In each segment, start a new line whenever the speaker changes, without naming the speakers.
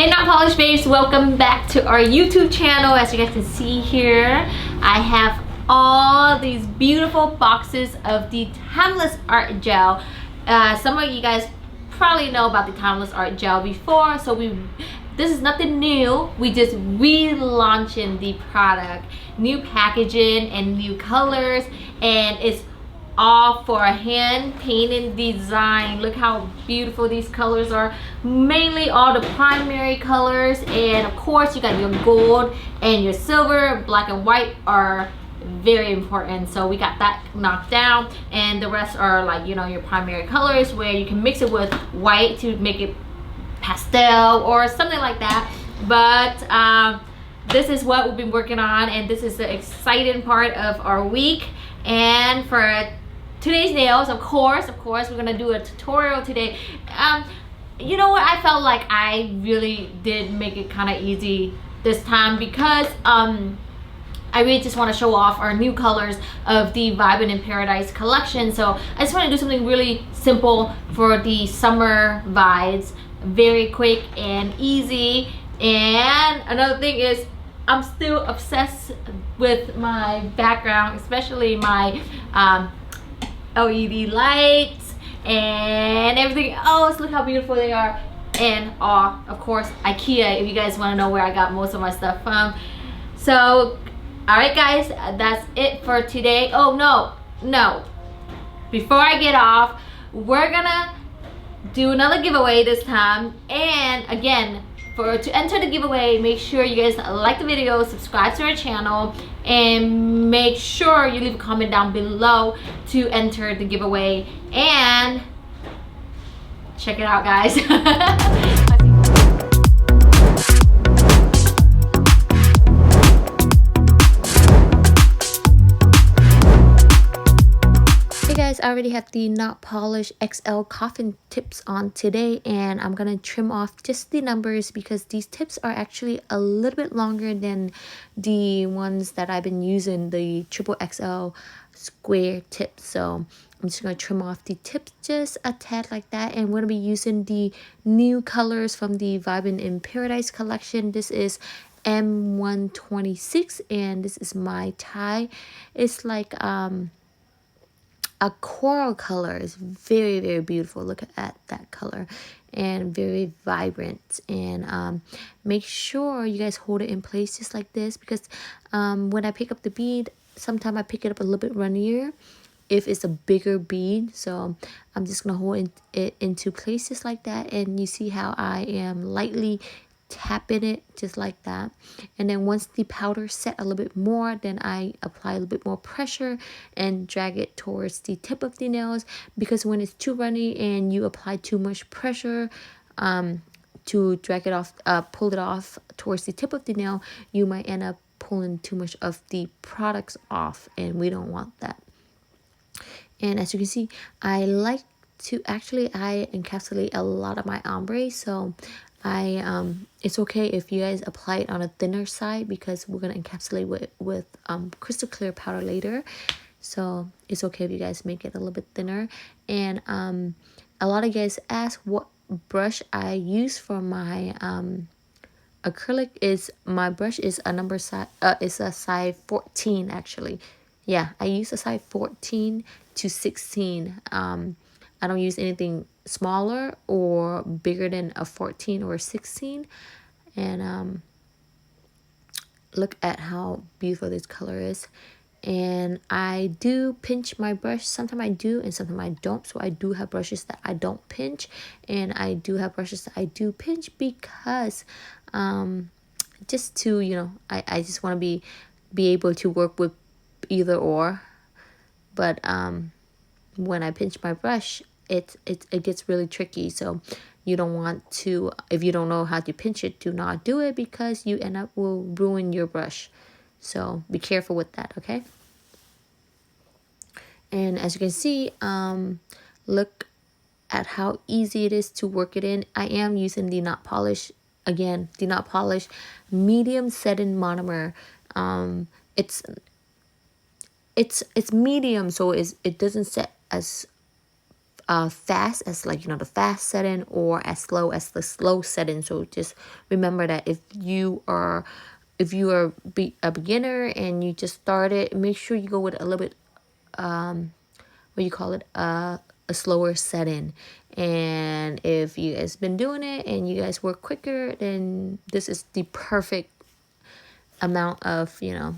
Hey Notpolish babes, welcome back to our YouTube channel. As you guys can see here, I have all these beautiful boxes of the Timeless Art Gel. Some of you guys probably know about the Timeless Art Gel before, so this is nothing new. We just relaunching the product, new packaging and new colors, and it's all for a hand painted design. Look how beautiful these colors are, mainly all the primary colors, and of course you got your gold and your silver. Black and white are very important, so we got that knocked down, and the rest are like, you know, your primary colors where you can mix it with white to make it pastel or something like that. But this is what we've been working on, and this is the exciting part of our week. And for today's nails, of course we're gonna do a tutorial today. You know what, I felt like I really did make it kind of easy this time because I really just want to show off our new colors of the Vibin' in Paradise collection. So I just want to do something really simple for the summer vibes, very quick and easy. And another thing is, I'm still obsessed with my background, especially my LED lights and everything else. Look how beautiful they are. And of course, IKEA, if you guys want to know where I got most of my stuff from. So alright guys, that's it for today. Oh no, before I get off, we're gonna do another giveaway this time. And again, to enter the giveaway, make sure you guys like the video, subscribe to our channel, and make sure you leave a comment down below to enter the giveaway. And check it out, guys. Guys, I already have the Notpolish XL coffin tips on today, and I'm gonna trim off just the numbers because these tips are actually a little bit longer than the ones that I've been using, the triple XL square tips. So I'm just gonna trim off the tips just a tad like that, and we're gonna be using the new colors from the Vibin' in Paradise collection. This is M126, and this is my tie. It's like a coral color. Is very, very beautiful. Look at that color, and very vibrant. And make sure you guys hold it in place just like this, because when I pick up the bead, sometimes I pick it up a little bit runnier if it's a bigger bead. So I'm just gonna hold it into place just like that, and you see how I am lightly tapping it just like that. And then once the powder set a little bit more, then I apply a little bit more pressure and drag it towards the tip of the nails, because when it's too runny and you apply too much pressure to drag it off, pull it off towards the tip of the nail, you might end up pulling too much of the products off, and we don't want that. And as you can see, I like to I encapsulate a lot of my ombre, so it's okay if you guys apply it on a thinner side, because we're gonna encapsulate with crystal clear powder later. So it's okay if you guys make it a little bit thinner. And a lot of you guys ask what brush I use for my acrylic. My brush is a size 14 actually. Yeah, I use a size 14 to 16. I don't use anything smaller or bigger than a 14 or a 16. And look at how beautiful this color is. And I do pinch my brush. Sometimes I do and sometimes I don't. So I do have brushes that I don't pinch, and I do have brushes that I do pinch, because just to, you know, I just want to be able to work with either or. But when I pinch my brush, it gets really tricky. So you don't want to, if you don't know how to pinch it, do not do it, because you will ruin your brush. So be careful with that, okay? And as you can see, look at how easy it is to work it in. I am using the Notpolish, again, the Notpolish medium setting monomer. It's medium, so it doesn't set as fast as, like, you know, the fast setting, or as slow as the slow setting. So just remember that if you are a beginner and you just started, make sure you go with a little bit what you call it, a slower setting. And if you guys been doing it and you guys work quicker, then this is the perfect amount of, you know,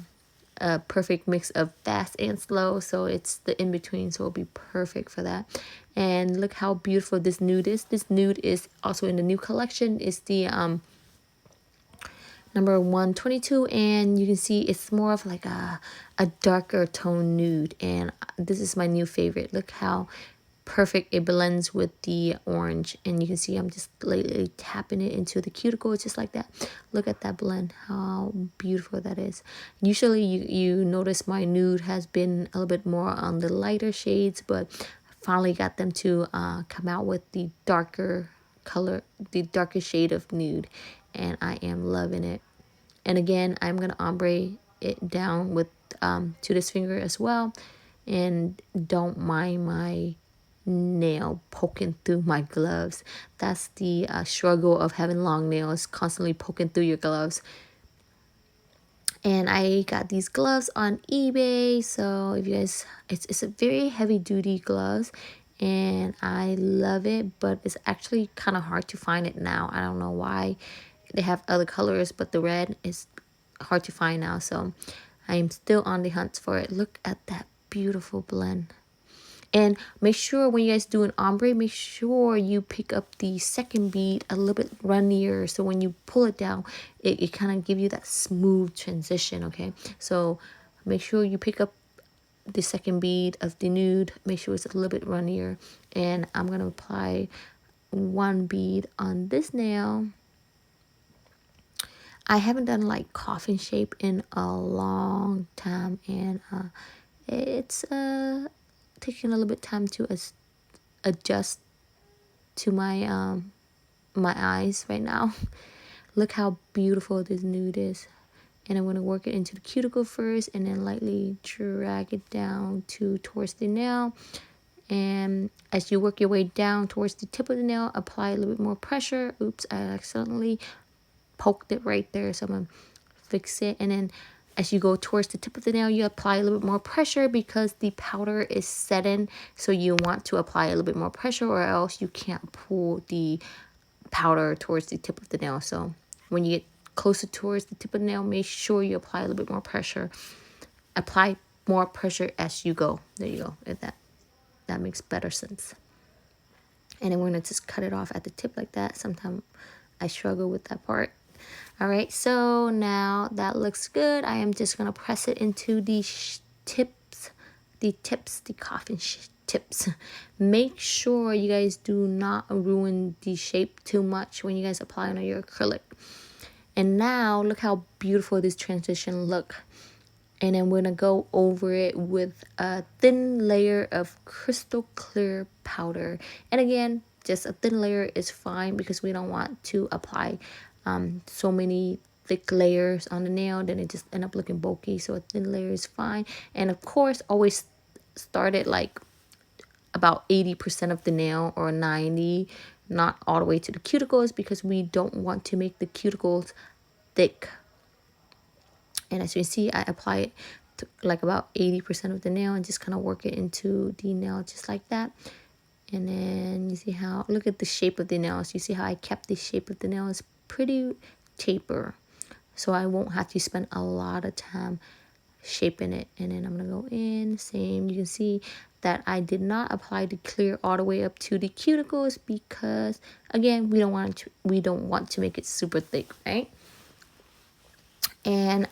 a perfect mix of fast and slow. So it's the in between, so it'll be perfect for that. And look how beautiful this nude is. This nude is also in the new collection. It's the number 122, and you can see it's more of like a darker tone nude, and this is my new favorite. Look how perfect it blends with the orange, and you can see I'm just lightly tapping it into the cuticle just like that. Look at that blend, how beautiful that is. Usually you notice my nude has been a little bit more on the lighter shades, but finally got them to come out with the darker color, the darker shade of nude, and I am loving it. And again, I'm gonna ombre it down with to this finger as well. And don't mind my nail poking through my gloves. That's the struggle of having long nails, constantly poking through your gloves. And I got these gloves on eBay, so if you guys, it's a very heavy duty gloves, and I love it, but it's actually kind of hard to find it now. I don't know why. They have other colors, but the red is hard to find now, so I am still on the hunt for it. Look at that beautiful blend. And make sure when you guys do an ombre, make sure you pick up the second bead a little bit runnier, so when you pull it down, it kind of give you that smooth transition, okay? So make sure you pick up the second bead of the nude, make sure it's a little bit runnier. And I'm gonna apply one bead on this nail. I haven't done like coffin shape in a long time, and it's taking a little bit time to adjust to my my eyes right now. Look how beautiful this nude is. And I'm going to work it into the cuticle first, and then lightly drag it down towards the nail. And as you work your way down towards the tip of the nail, apply a little bit more pressure. Oops, I accidentally poked it right there, so I'm going to fix it. And then as you go towards the tip of the nail, you apply a little bit more pressure because the powder is setting, so you want to apply a little bit more pressure, or else you can't pull the powder towards the tip of the nail. So when you get closer towards the tip of the nail, make sure you apply a little bit more pressure. Apply more pressure as you go. There you go. If that makes better sense. And then we're gonna just cut it off at the tip like that. Sometimes I struggle with that part. All right, so now that looks good. I am just gonna press it into the tips, the coffin tips. Make sure you guys do not ruin the shape too much when you guys apply on your acrylic. And now look how beautiful this transition look. And then we're gonna go over it with a thin layer of crystal clear powder. And again, just a thin layer is fine because we don't want to apply so many thick layers on the nail, then it just end up looking bulky. So a thin layer is fine. And of course, always start it like about 80% of the nail, or 90, not all the way to the cuticles, because we don't want to make the cuticles thick. And as you can see, I apply it to like about 80% of the nail and just kind of work it into the nail just like that. And then you see how, look at the shape of the nails. You see how I kept the shape of the nail is pretty taper, so I won't have to spend a lot of time shaping it. And then I'm gonna go in, same. You can see that I did not apply the clear all the way up to the cuticles because again, we don't want to make it super thick, right? And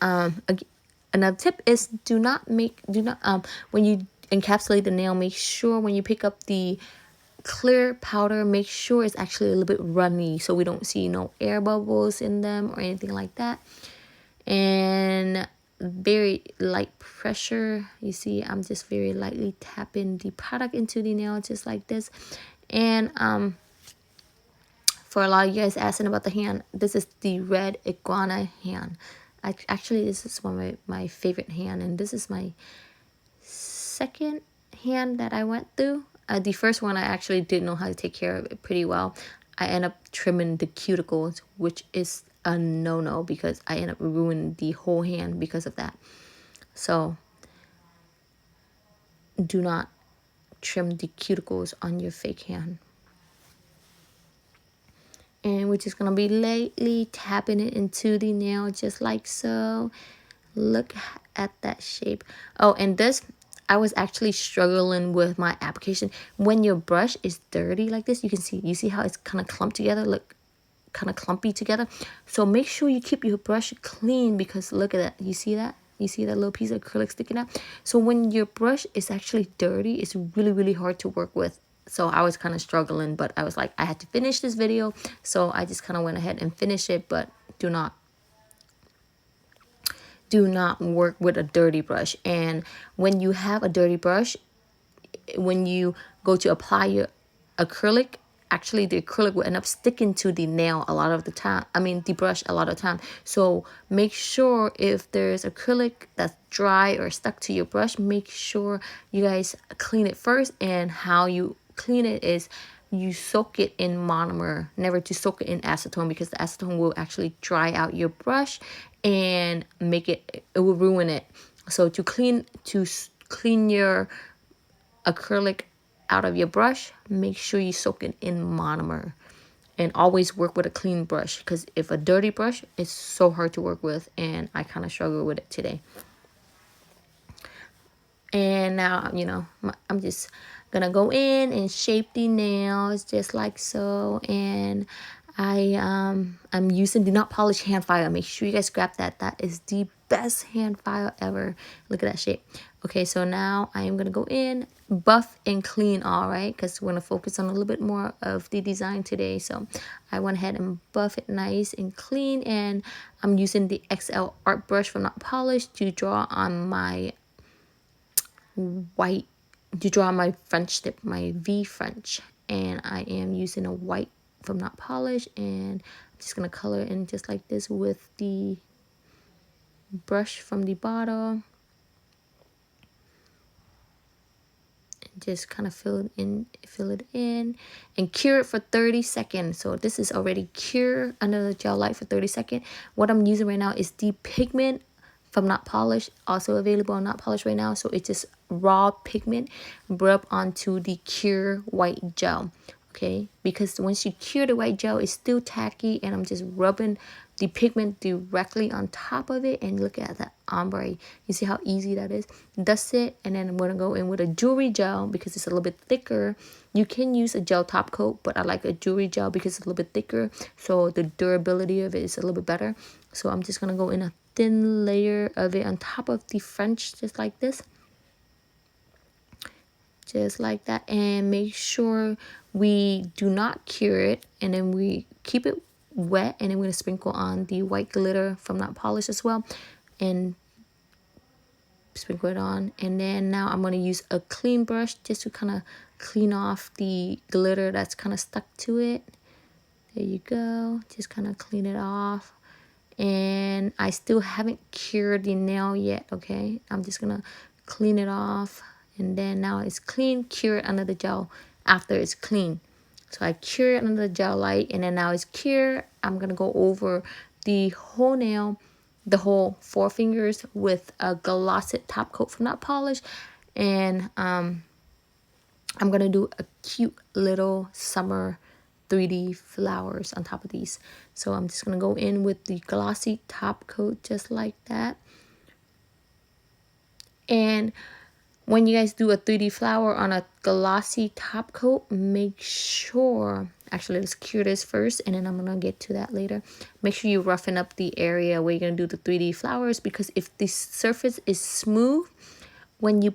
another tip is do not when you encapsulate the nail, make sure when you pick up the clear powder, make sure it's actually a little bit runny, so we don't see no air bubbles in them or anything like that. And very light pressure. You see, I'm just very lightly tapping the product into the nail just like this. And for a lot of you guys asking about the hand, this is the red iguana hand. Actually, this is one of my favorite hand, and this is my second hand that I went through. The first one I actually did know how to take care of it pretty well. I end up trimming the cuticles, which is a no-no because I end up ruining the whole hand because of that. So do not trim the cuticles on your fake hand. And we're just going to be lightly tapping it into the nail just like so. Look at that shape. Oh, and this, I was actually struggling with my application. When your brush is dirty like this, you see how it's kind of clumped together, look, kind of clumpy together. So make sure you keep your brush clean because look at that. You see that? You see that little piece of acrylic sticking out? So when your brush is actually dirty, it's really, really hard to work with. So I was kind of struggling, but I was like, I had to finish this video. So I just kind of went ahead and finished it, but do not work with a dirty brush. And when you have a dirty brush, when you go to apply your acrylic, actually the acrylic will end up sticking to the nail a lot of the time. I mean the brush a lot of time. So make sure if there's acrylic that's dry or stuck to your brush, make sure you guys clean it first. And how you clean it is you soak it in monomer, never to soak it in acetone, because the acetone will actually dry out your brush and make it will ruin it. So to clean your acrylic out of your brush, make sure you soak it in monomer. And always work with a clean brush, because if a dirty brush, it's so hard to work with, and I kind of struggle with it today. And now, you know, I'm just gonna go in and shape the nails just like so. And I'm using the Notpolish hand file. Make sure you guys grab that. That is the best hand file ever. Look at that shape. Okay, so now I am gonna go in, buff and clean, all right, because we're gonna focus on a little bit more of the design today. So I went ahead and buff it nice and clean, and I'm using the XL art brush from Notpolish to draw on my white, to draw my French tip, my V French. And I am using a white from Notpolish, and I'm just gonna color in just like this with the brush from the bottle. Just kind of fill it in and cure it for 30 seconds. So this is already cured under the gel light for 30 seconds. What I'm using right now is the pigment from Notpolish, also available on Notpolish right now. So it's just raw pigment rub onto the cure white gel. Okay, because once you cure the white gel, it's still tacky, and I'm just rubbing the pigment directly on top of it. And look at that ombre. You see how easy that is? Dust it, and then I'm going to go in with a jewelry gel because it's a little bit thicker. You can use a gel top coat, but I like a jewelry gel because it's a little bit thicker, so the durability of it is a little bit better. So I'm just going to go in a thin layer of it on top of the French, just like this. Just like that. And make sure we do not cure it, and then we keep it wet, and then we're going to sprinkle on the white glitter from Notpolish as well, and sprinkle it on. And then now I'm going to use a clean brush just to kind of clean off the glitter that's kind of stuck to it. There you go. Just kind of clean it off. And I still haven't cured the nail yet, okay? I'm just going to clean it off. And then now it's clean, cure it under the gel after it's clean. So I cure it under the gel light, and then now it's cured. I'm going to go over the whole nail, the whole 4 fingers, with a Glossy Top Coat from Notpolish. And I'm going to do a cute little summer 3D flowers on top of these. So I'm just going to go in with the Glossy Top Coat just like that. And when you guys do a 3D flower on a glossy top coat, make sure, actually let's cure this first, and then I'm going to get to that later. Make sure you roughen up the area where you're going to do the 3D flowers, because if the surface is smooth, when you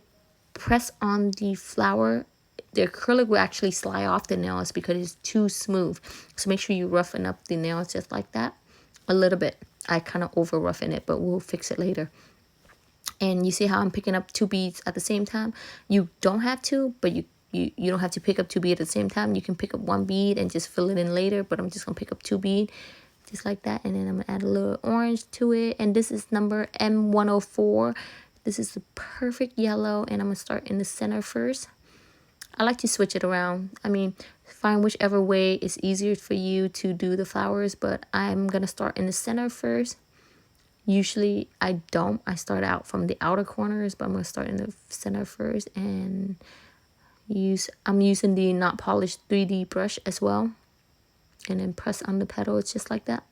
press on the flower, the acrylic will actually slide off the nails because it's too smooth. So make sure you roughen up the nails just like that a little bit. I kind of over roughen it, but we'll fix it later. And you see how I'm picking up 2 beads at the same time? You don't have to, but you don't have to pick up 2 beads at the same time. You can pick up 1 bead and just fill it in later, but I'm just going to pick up 2 beads just like that. And then I'm going to add a little orange to it. And this is number M104. This is the perfect yellow, and I'm going to start in the center first. I like to switch it around. I mean, find whichever way is easier for you to do the flowers, but I'm gonna start in the center first. Usually I don't. I start out from the outer corners, but I'm gonna start in the center first and I'm using the Notpolish 3D brush as well. And then press on the petals just like that.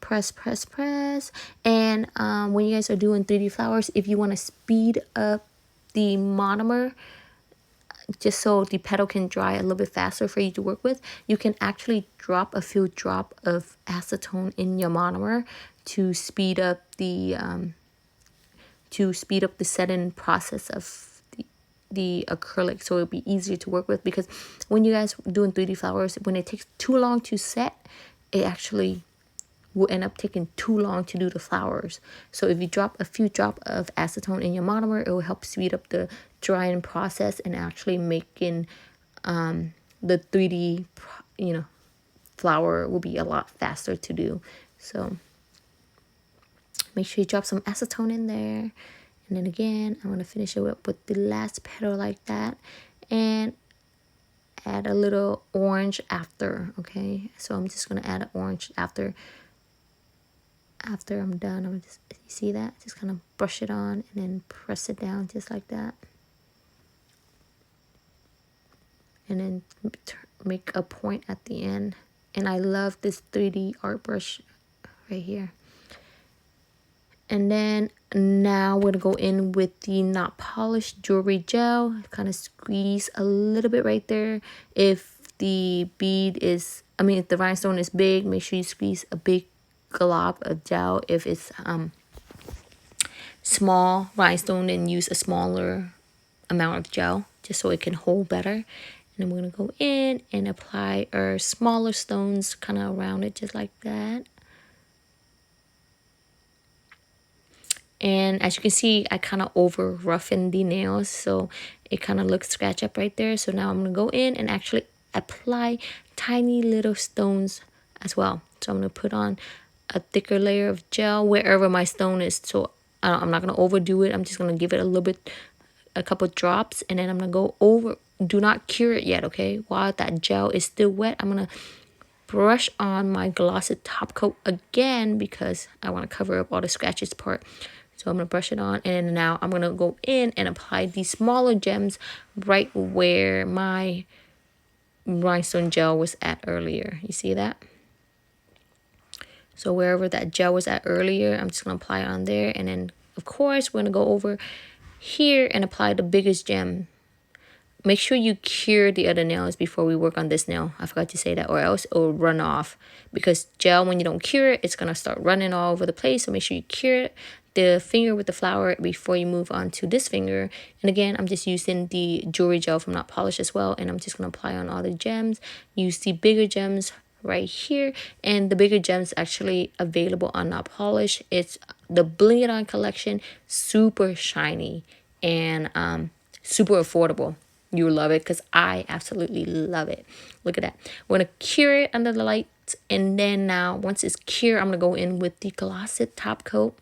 Press, press, press. And when you guys are doing 3D flowers, if you want to speed up the monomer, just so the petal can dry a little bit faster for you to work with, you can actually drop a few drops of acetone in your monomer to speed up the setting process of the acrylic, so it'll be easier to work with. Because when you guys are doing 3D flowers, when it takes too long to set, it actually will end up taking too long to do the flowers. So if you drop a few drops of acetone in your monomer, it will help speed up the drying process and actually making the 3D flower will be a lot faster to do. So make sure you drop some acetone in there. And then again, I'm going to finish it up with the last petal like that. And add a little orange after, okay? So I'm just going to add an orange after I'm done. I'm just, you see that? Just kind of brush it on and then press it down just like that. And then make a point at the end. And I love this 3D art brush right here. And then now we're gonna go in with the Notpolish jewelry gel. Kind of squeeze a little bit right there. If the bead is, if the rhinestone is big, make sure you squeeze a big glob of gel. If it's small rhinestone, then use a smaller amount of gel just so it can hold better. And then we're gonna go in and apply our smaller stones kind of around it just like that. And as you can see, I kind of over roughened the nails, so it kind of looks scratch up right there. So now I'm going to go in and actually apply tiny little stones as well. So I'm going to put on a thicker layer of gel wherever my stone is. So I'm not going to overdo it. I'm just going to give it a couple drops, and then I'm going to go over. Do not cure it yet, okay? While that gel is still wet, I'm going to brush on my Glossy Top Coat again because I want to cover up all the scratches part. So I'm going to brush it on, and now I'm going to go in and apply these smaller gems right where my rhinestone gel was at earlier. You see that? So wherever that gel was at earlier, I'm just going to apply it on there. And then, of course, we're going to go over here and apply the biggest gem. Make sure you cure the other nails before we work on this nail. I forgot to say that, or else it will run off. Because gel, when you don't cure it, it's going to start running all over the place. So make sure you cure the finger with the flower before you move on to this finger. And again, I'm just using the jewelry gel from Notpolish as well. And I'm just going to apply on all the gems. Use the bigger gems right here. And the bigger gems actually available on Notpolish. It's the Bling It On collection. Super shiny and super affordable. You love it because I absolutely love it. Look at that. We're going to cure it under the light. And then now, once it's cured, I'm going to go in with the Glossy Top Coat.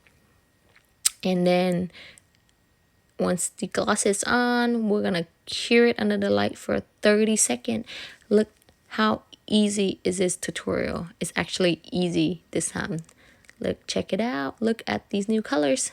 And then once the gloss is on, we're going to cure it under the light for 30 seconds. Look how easy is this tutorial. It's actually easy this time. Look, check it out. Look at these new colors.